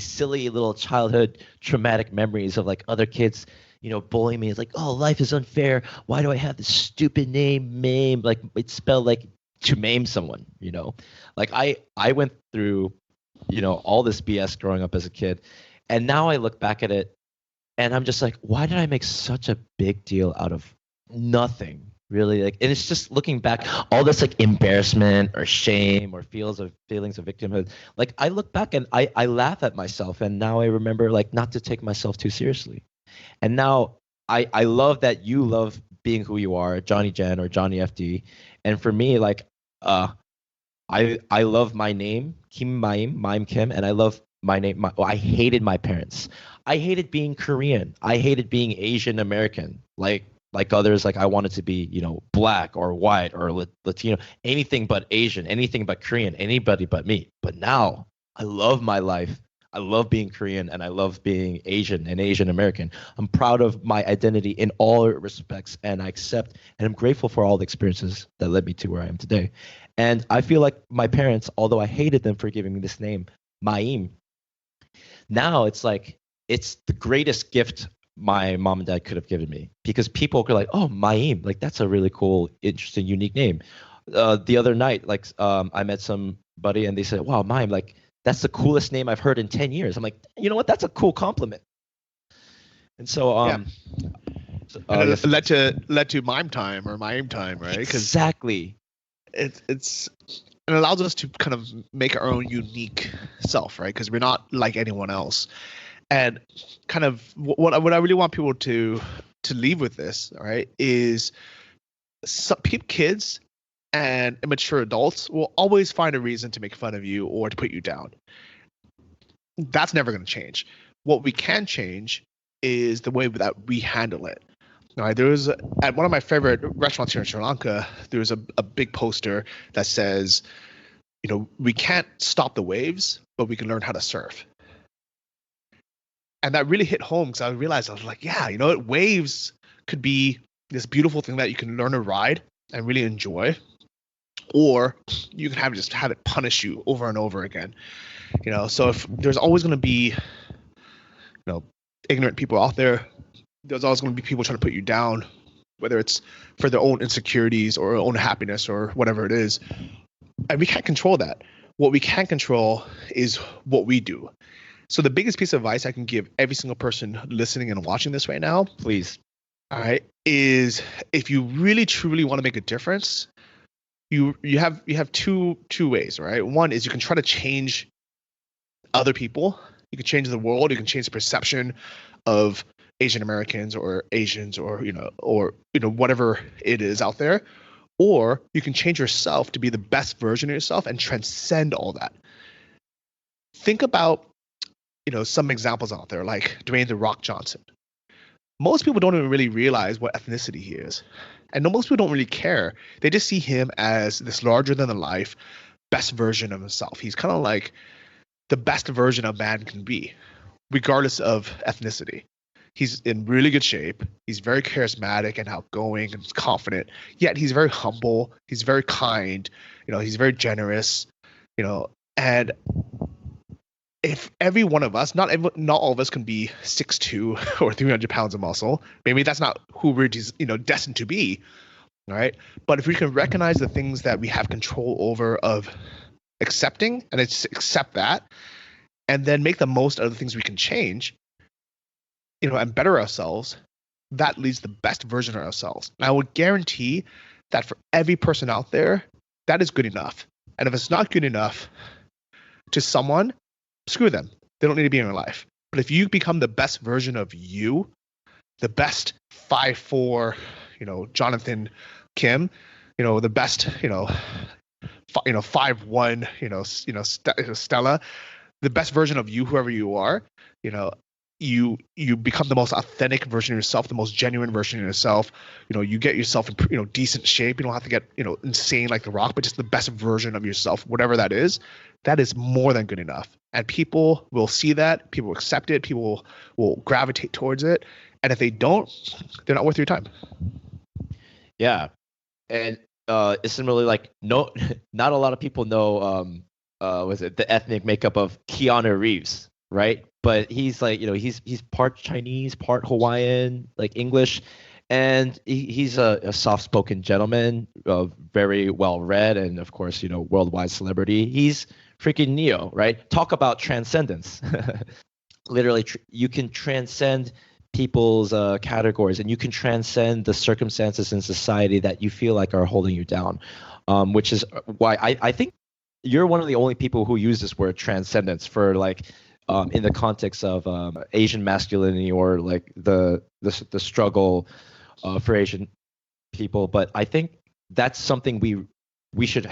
silly little childhood traumatic memories of like other kids, bullying me. It's like, oh, life is unfair. Why do I have this stupid name, Mame? Like it's spelled like to maim someone, Like I went through all this BS growing up as a kid. And now I look back at it and I'm just like, why did I make such a big deal out of nothing? Really, like, and it's just looking back, all this like embarrassment or shame or feelings of victimhood. Like I look back and I laugh at myself, and now I remember like not to take myself too seriously. And now I love that you love being who you are, Johnny Jen or Johnny FD. And for me, like I love my name, Kim Mime Kim, and I love my name. I hated my parents. I hated being Korean. I hated being Asian American. Like others, like I wanted to be, black or white or Latino, anything but Asian, anything but Korean, anybody but me. But now I love my life. I love being Korean and I love being Asian and Asian American. I'm proud of my identity in all respects, and I accept and I'm grateful for all the experiences that led me to where I am today. And I feel like my parents, although I hated them for giving me this name, Maim, now it's like it's the greatest gift my mom and dad could have given me, because people are like, oh, Maim, like that's a really cool, interesting, unique name. The other night, like I met somebody and they said, wow, Maim, like that's the coolest name I've heard in 10 years. I'm like, you know what? That's a cool compliment. And so, Yeah. And yes, it led to mime time or mime time, right? Because exactly. it's it allows us to kind of make our own unique self, right? Because we're not like anyone else. And kind of what I really want people to leave with this, all right, is some kids and immature adults will always find a reason to make fun of you or to put you down. That's never going to change. What we can change is the way that we handle it. All right, there was at one of my favorite restaurants here in Sri Lanka, there was a big poster that says, we can't stop the waves, but we can learn how to surf. And that really hit home because I realized, I was like, yeah, waves could be this beautiful thing that you can learn to ride and really enjoy, or you can just have it punish you over and over again. So if there's always going to be, ignorant people out there, there's always going to be people trying to put you down, whether it's for their own insecurities or own happiness or whatever it is. And we can't control that. What we can control is what we do. So the biggest piece of advice I can give every single person listening and watching this right now, please, all right, is if you really truly want to make a difference, you have two ways, right? One is you can try to change other people. You can change the world. You can change the perception of Asian Americans or Asians or whatever it is out there. Or you can change yourself to be the best version of yourself and transcend all that. Think about some examples out there like Dwayne "The Rock" Johnson. Most people don't even really realize what ethnicity he is. And most people don't really care. They just see him as this larger than life, best version of himself. He's kind of like the best version a man can be, regardless of ethnicity. He's in really good shape. He's very charismatic and outgoing and confident. Yet he's very humble. He's very kind. He's very generous. And if every one of us, not all of us can be 6'2" or 300 pounds of muscle. Maybe that's not who we're destined to be, right? But if we can recognize the things that we have control over of accepting, and it's accept that, and then make the most out of the things we can change, and better ourselves, that leads to the best version of ourselves. And I would guarantee that for every person out there, that is good enough. And if it's not good enough to someone, screw them. They don't need to be in your life. But if you become the best version of you, the best 5'4", Jonathan Kim, the best, 5'1", Stella, the best version of you, whoever you are, you become the most authentic version of yourself, the most genuine version of yourself. You get yourself in decent shape. You don't have to get insane like The Rock, but just the best version of yourself, whatever that is more than good enough. And people will see that, people will accept it, people will gravitate towards it. And if they don't, they're not worth your time. Yeah. And it's similarly like not a lot of people know the ethnic makeup of Keanu Reeves, right? But he's like, he's part Chinese, part Hawaiian, like English, and he's a soft-spoken gentleman, very well-read, and of course, worldwide celebrity. He's freaking Neo, right? Talk about transcendence. Literally, you can transcend people's categories, and you can transcend the circumstances in society that you feel like are holding you down, which is why I think you're one of the only people who use this word transcendence for like in the context of Asian masculinity or like the struggle for Asian people. But I think that's something we should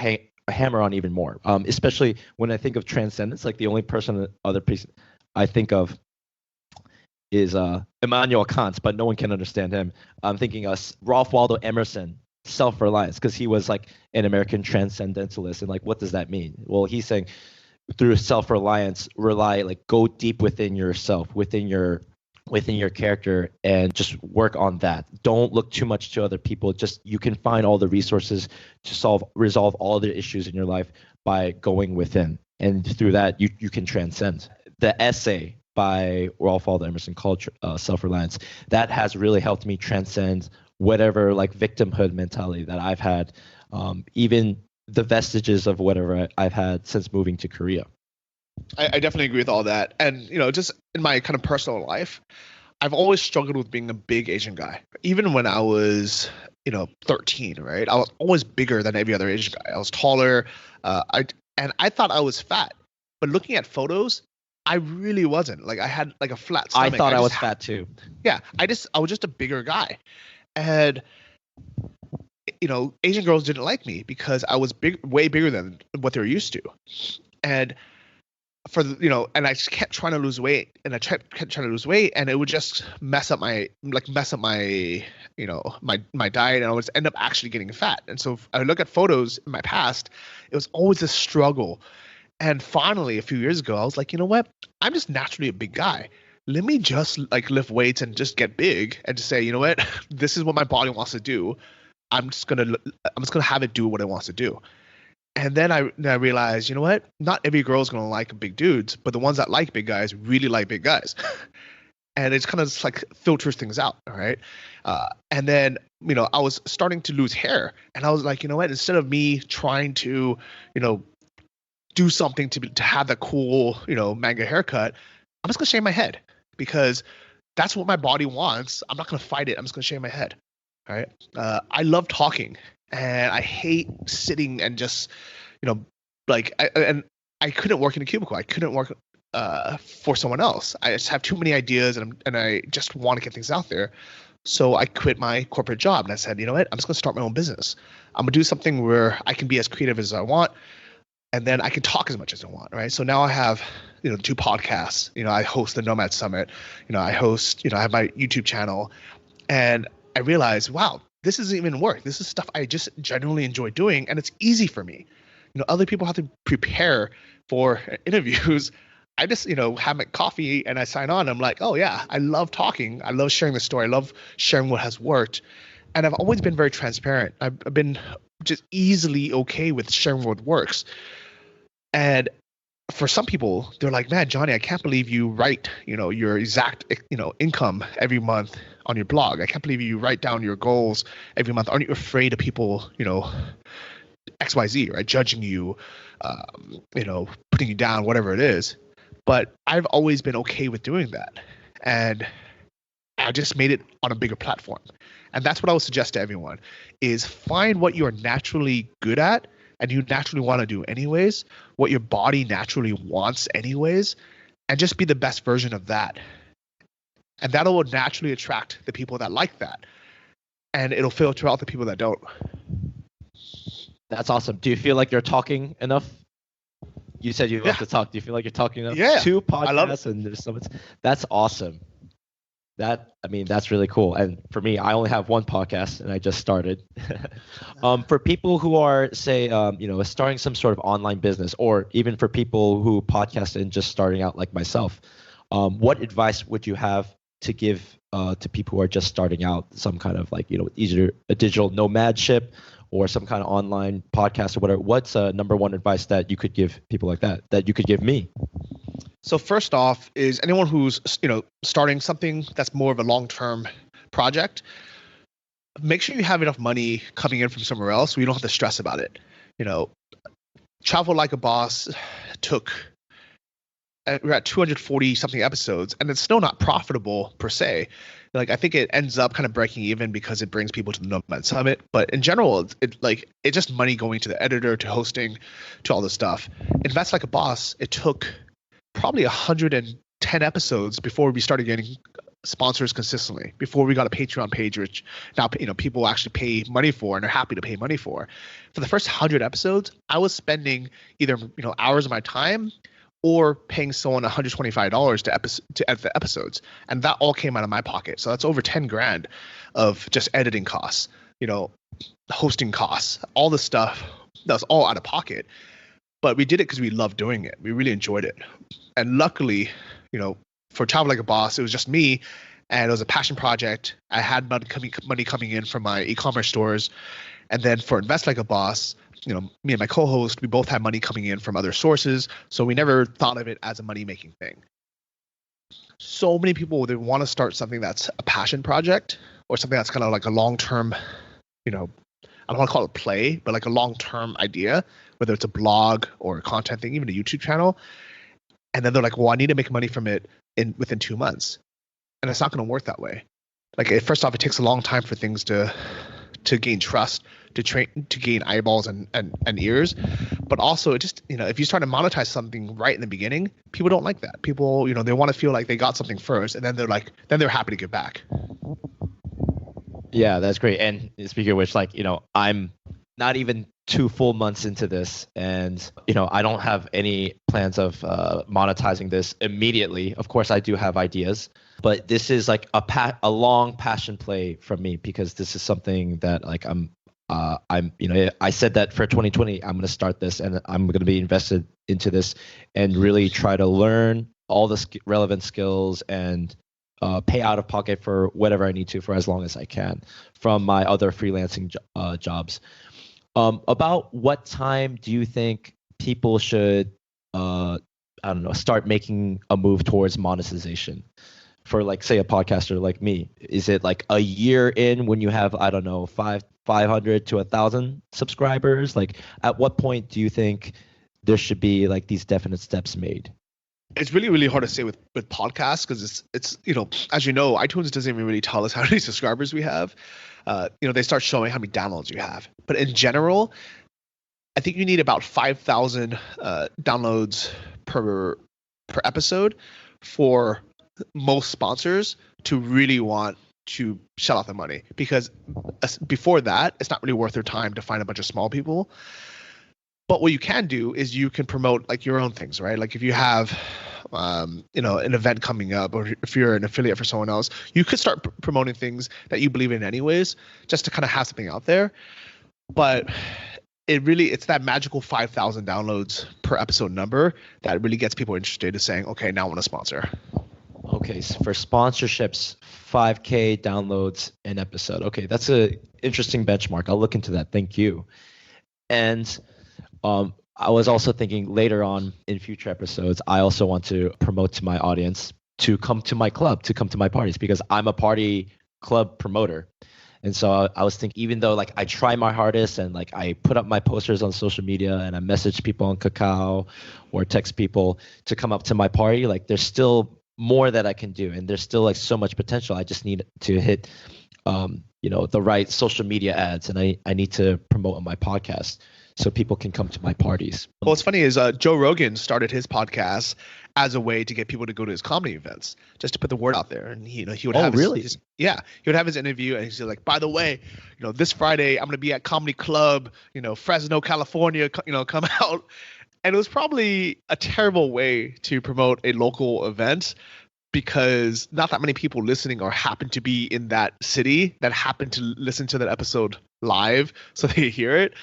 hammer on even more, especially when I think of transcendence. Like the only other person I think of is Immanuel Kant, but no one can understand him. I'm thinking of Ralph Waldo Emerson, self-reliance, because he was like an American transcendentalist. And like, what does that mean? Well, he's saying through self-reliance, go deep within yourself, within your character, and just work on that. Don't look too much to other people. Just you can find all the resources to resolve all the issues in your life by going within, and through that you can transcend. The essay by Ralph Waldo Emerson called Self-Reliance, that has really helped me transcend whatever like victimhood mentality that I've had, even the vestiges of whatever I've had since moving to Korea. I definitely agree with all that. And, just in my kind of personal life, I've always struggled with being a big Asian guy. Even when I was, 13, right? I was always bigger than every other Asian guy. I was taller. I thought I was fat. But looking at photos, I really wasn't. Like I had like a flat I stomach. thought I was fat too. Yeah, I was just a bigger guy, and Asian girls didn't like me because I was way bigger than what they're used to, and and I just kept trying to lose weight, and kept trying to lose weight, and it would just mess up my my diet, and I would end up actually getting fat. And so if I look at photos in my past, it was always a struggle. And finally, a few years ago, I was like, you know what? I'm just naturally a big guy. Let me just like lift weights and just get big, and just say, you know what? This is what my body wants to do. I'm just gonna have it do what it wants to do. And then I realized, you know what? Not every girl's gonna like big dudes, but the ones that like big guys really like big guys. And it's kind of just like filters things out, all right? And then I was starting to lose hair, and I was like, you know what? Instead of me trying to do something to have that cool manga haircut, I'm just gonna shave my head because that's what my body wants. I'm not gonna fight it. I'm just gonna shave my head. All right. I love talking, and I hate sitting and just I couldn't work in a cubicle. I couldn't work for someone else. I just have too many ideas, and I just want to get things out there. So I quit my corporate job, and I said, you know what? I'm just gonna start my own business. I'm gonna do something where I can be as creative as I want, and then I can talk as much as I want, right? So now I have, 2 podcasts. I host the Nomad Summit. I have my YouTube channel, and I realized, wow, this isn't even work. This is stuff I just genuinely enjoy doing, and it's easy for me. Other people have to prepare for interviews. I just, have my coffee and I sign on. I'm like, oh yeah, I love talking. I love sharing the story. I love sharing what has worked. And I've always been very transparent. I've been just easily okay with sharing what works. And for some people, they're like, man, Johnny, I can't believe you write, your exact, income every month on your blog. I can't believe you write down your goals every month. Aren't you afraid of people, XYZ, right? Judging you, putting you down, whatever it is. But I've always been okay with doing that. And I just made it on a bigger platform. And that's what I would suggest to everyone is find what you're naturally good at and you naturally want to do anyways, what your body naturally wants anyways, and just be the best version of that. And that'll naturally attract the people that like that. And it'll filter out the people that don't. That's awesome. Do you feel like you're talking enough? You said you love to talk. Do you feel like you're talking enough? Yeah. 2 podcasts and there's so much. That's awesome. That's really cool. And for me, I only have 1 podcast and I just started. For people who are, say, starting some sort of online business, or even for people who podcast and just starting out like myself, what advice would you have to give to people who are just starting out, some kind of either a digital nomadship or some kind of online podcast or whatever? What's number 1 advice that you could give people like that you could give me? So first off is anyone who's, starting something that's more of a long-term project, make sure you have enough money coming in from somewhere else so you don't have to stress about it. Travel Like a Boss we're at 240 something episodes, and it's still not profitable per se. I think it ends up kind of breaking even because it brings people to the Nomad Summit. But in general, it's just money going to the editor, to hosting, to all this stuff. Invest Like a Boss, it took probably 110 episodes before we started getting sponsors consistently, before we got a Patreon page, which now people actually pay money for and are happy to pay money for. For the first 100 episodes, I was spending either hours of my time or paying someone $125 to edit the episodes, and that all came out of my pocket. So that's over 10 grand of just editing costs, hosting costs, all the stuff. That was all out of pocket. But we did it because we loved doing it. We really enjoyed it. And luckily, for Travel Like a Boss, it was just me, and it was a passion project. I had money coming in from my e-commerce stores. And then for Invest Like a Boss, me and my co-host, we both had money coming in from other sources. So we never thought of it as a money-making thing. So many people, they want to start something that's a passion project or something that's kind of like a long-term, I don't want to call it play, but like a long-term idea, whether it's a blog or a content thing, even a YouTube channel. And then they're like, well, I need to make money from it within 2 months. And it's not going to work that way. First off, it takes a long time for things to gain trust, to train to gain eyeballs and ears. But also, it just, if you start to monetize something right in the beginning, people don't like that. People, they want to feel like they got something first, and then they're happy to give back. Yeah, that's great. And speaking of which, I'm not even 2 full months into this, and I don't have any plans of monetizing this immediately. Of course, I do have ideas, but this is like a long passion play from me, because this is something that I said that for 2020 I'm going to start this, and I'm going to be invested into this and really try to learn all the relevant skills and pay out of pocket for whatever I need to for as long as I can from my other freelancing jobs. About what time do you think people should, start making a move towards monetization for, say, a podcaster like me? Is it like a year in when you have, 500 to 1,000 subscribers? Like, at what point do you think there should be these definite steps made? It's really, really hard to say with podcasts, because it's as you know, iTunes doesn't even really tell us how many subscribers we have. They start showing how many downloads you have. But in general, I think you need about 5,000 downloads per episode for most sponsors to really want to shell out the money, because before that, it's not really worth their time to find a bunch of small people. But what you can do is you can promote your own things, right? Like if you have, an event coming up, or if you're an affiliate for someone else, you could start promoting things that you believe in anyways, just to kind of have something out there. But it's that magical 5,000 downloads per episode number that really gets people interested in saying, okay, now I want to sponsor. Okay, so for sponsorships, 5K downloads an episode. Okay, that's a interesting benchmark. I'll look into that. Thank you. And I was also thinking later on in future episodes, I also want to promote to my audience to come to my club, to come to my parties, because I'm a party club promoter. And so I was thinking, even though I try my hardest and I put up my posters on social media and I message people on Kakao or text people to come up to my party, there's still more that I can do, and there's still so much potential. I just need to hit the right social media ads, and I need to promote on my podcast so people can come to my parties. Well, what's funny is Joe Rogan started his podcast as a way to get people to go to his comedy events, just to put the word out there. And he would have he would have his interview, and he's like, by the way, this Friday I'm going to be at Comedy Club, Fresno, California, come out. And it was probably a terrible way to promote a local event, because not that many people listening or happen to be in that city that happen to listen to that episode live, so they hear it.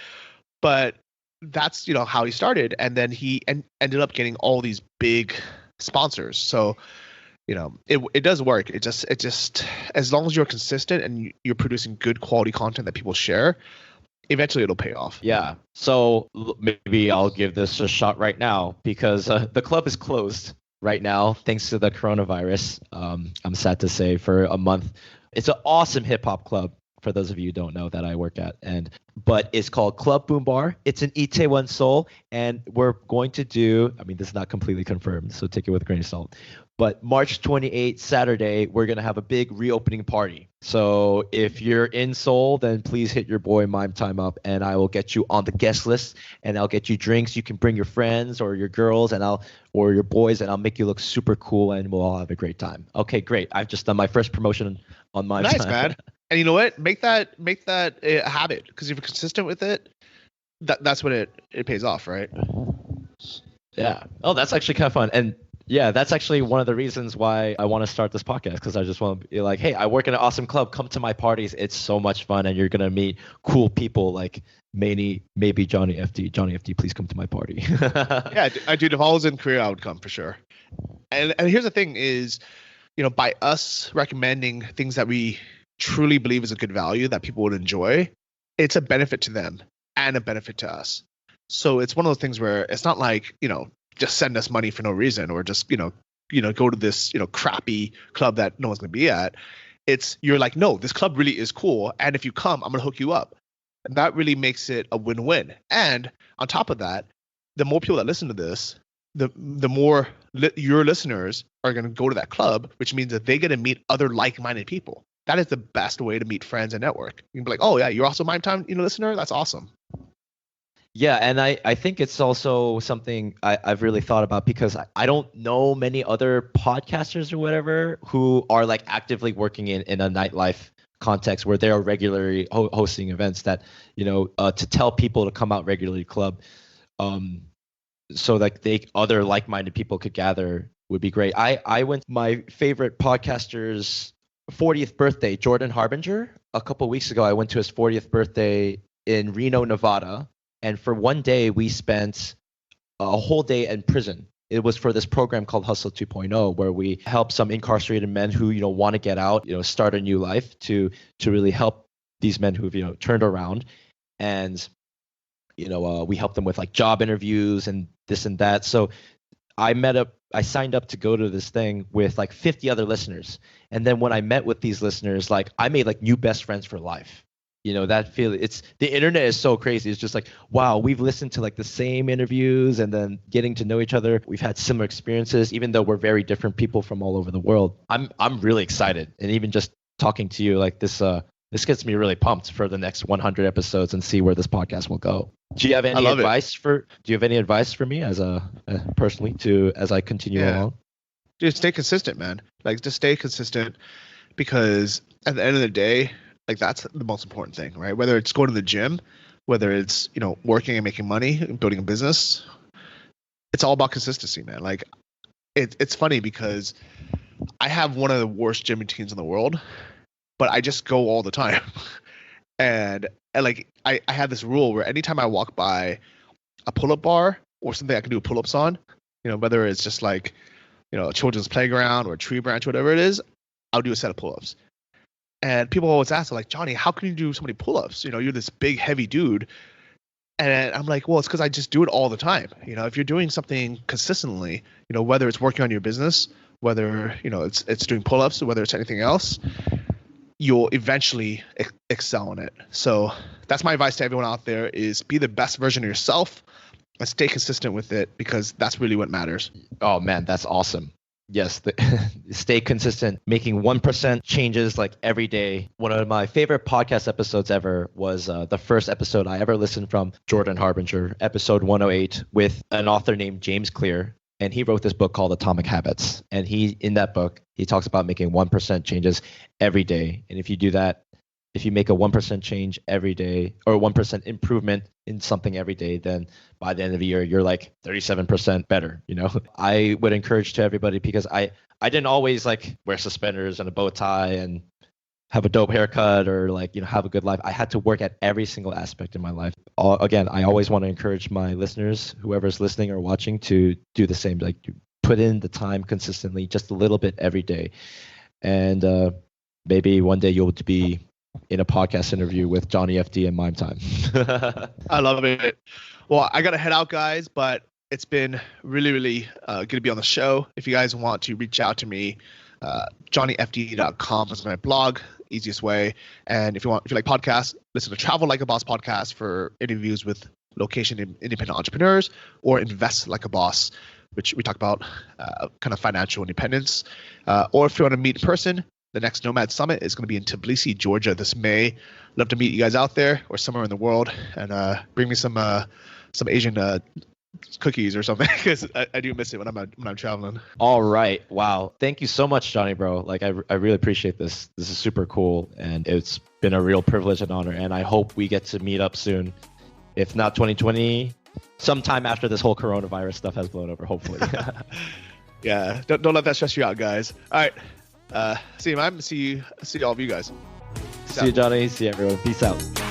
But that's how he started, and then he ended up getting all these big sponsors. So it does work. It just as long as you're consistent and you're producing good quality content that people share, eventually it'll pay off. Yeah. So maybe I'll give this a shot right now, because the club is closed right now thanks to the coronavirus. I'm sad to say, for a month. It's an awesome hip hop club, for those of you who don't know, that I work at. But it's called Club Boom Bar. It's in Itaewon, Seoul, and we're going to do, this is not completely confirmed, so take it with a grain of salt, but March 28th, Saturday, we're going to have a big reopening party. So if you're in Seoul, then please hit your boy Mime Time up, and I will get you on the guest list, and I'll get you drinks. You can bring your friends or your girls or your boys, and I'll make you look super cool, and we'll all have a great time. Okay, great. I've just done my first promotion on Mime Time. Nice, man. And you know what? Make that a habit, because if you're consistent with it, that's when it pays off, right? Yeah. Oh, that's actually kind of fun. And yeah, that's actually one of the reasons why I want to start this podcast, because I just want to be like, hey, I work in an awesome club. Come to my parties. It's so much fun, and you're gonna meet cool people like maybe Johnny FD. Johnny FD, please come to my party. Yeah, I do. If I was in Korea, I would come for sure. And here's the thing is, by us recommending things that we truly believe is a good value that people would enjoy, it's a benefit to them and a benefit to us. So it's one of those things where it's not like, just send us money for no reason, or just, go to this, crappy club that no one's going to be at. It's, you're like, no, this club really is cool, and if you come, I'm going to hook you up. And that really makes it a win-win. And on top of that, the more people that listen to this, the more your listeners are going to go to that club, which means that they get to meet other like-minded people. that is the best way to meet friends and network. You can be like, oh yeah, you're also my time, listener. That's awesome. Yeah, and I think it's also something I've really thought about because I don't know many other podcasters or whatever who are like actively working in a nightlife context where they are regularly hosting events that, to tell people to come out regularly to club, so like other like-minded people could gather would be great. I went to my favorite podcaster's 40th birthday, Jordan Harbinger, a couple weeks ago. I went to his 40th birthday in Reno, Nevada. And for one day, we spent a whole day in prison. It was for this program called Hustle 2.0, where we help some incarcerated men who, want to get out, start a new life to really help these men who've, turned around. And, we help them with like job interviews and this and that. So I signed up to go to this thing with like 50 other listeners. And then when I met with these listeners, like I made like new best friends for life. That feeling, the internet is so crazy. It's just like, wow, we've listened to like the same interviews and then getting to know each other. We've had similar experiences, even though we're very different people from all over the world. I'm really excited. And even just talking to you like this gets me really pumped for the next 100 episodes and see where this podcast will go. Do you have any advice for me as personally as I continue along? Just stay consistent, man. Like just stay consistent, because at the end of the day, like that's the most important thing, right? Whether it's going to the gym, whether it's, working and making money and building a business, it's all about consistency, man. Like it's funny because I have one of the worst gym routines in the world, but I just go all the time. and like I have this rule where anytime I walk by a pull-up bar or something I can do pull-ups on, whether it's just like, a children's playground or a tree branch, whatever it is, I'll do a set of pull-ups. And people always ask, like, Johnny, how can you do so many pull-ups? You're this big, heavy dude. And I'm like, well, it's because I just do it all the time. If you're doing something consistently, whether it's working on your business, whether, it's doing pull-ups, or whether it's anything else, you'll eventually excel in it. So that's my advice to everyone out there is be the best version of yourself and stay consistent with it, because that's really what matters. Oh, man, that's awesome. Yes, stay consistent, making 1% changes like every day. One of my favorite podcast episodes ever was the first episode I ever listened from Jordan Harbinger, episode 108, with an author named James Clear. And he wrote this book called Atomic Habits. And in that book, he talks about making 1% changes every day. And if you do that, if you make a 1% change every day or 1% improvement in something every day, then by the end of the year, you're like 37% better. I would encourage to everybody, because I didn't always like wear suspenders and a bow tie and have a dope haircut or like, have a good life. I had to work at every single aspect in my life. Again, I always want to encourage my listeners, whoever's listening or watching, to do the same, like put in the time consistently, just a little bit every day. And maybe one day you'll be in a podcast interview with Johnny FD and Mime Time. I love it. Well, I got to head out, guys, but it's been really, really good to be on the show. If you guys want to reach out to me, johnnyfd.com is my blog, easiest way. And if you like podcasts, listen to Travel Like a Boss podcast for interviews with location independent entrepreneurs, or Invest Like a Boss, which we talk about kind of financial independence. Or if you want to meet in person, the next Nomad Summit is going to be in Tbilisi, Georgia this May. Love to meet you guys out there or somewhere in the world, and bring me some Asian cookies or something, because I do miss it when I'm traveling. All right. Wow. Thank you so much, Johnny, bro. Like I really appreciate this. This is super cool, and it's been a real privilege and honor. And I hope we get to meet up soon. If not 2020, sometime after this whole coronavirus stuff has blown over, hopefully. Yeah. Don't let that stress you out, guys. All right. See you, man. See all of you guys. See you, Johnny. See you, everyone. Peace out.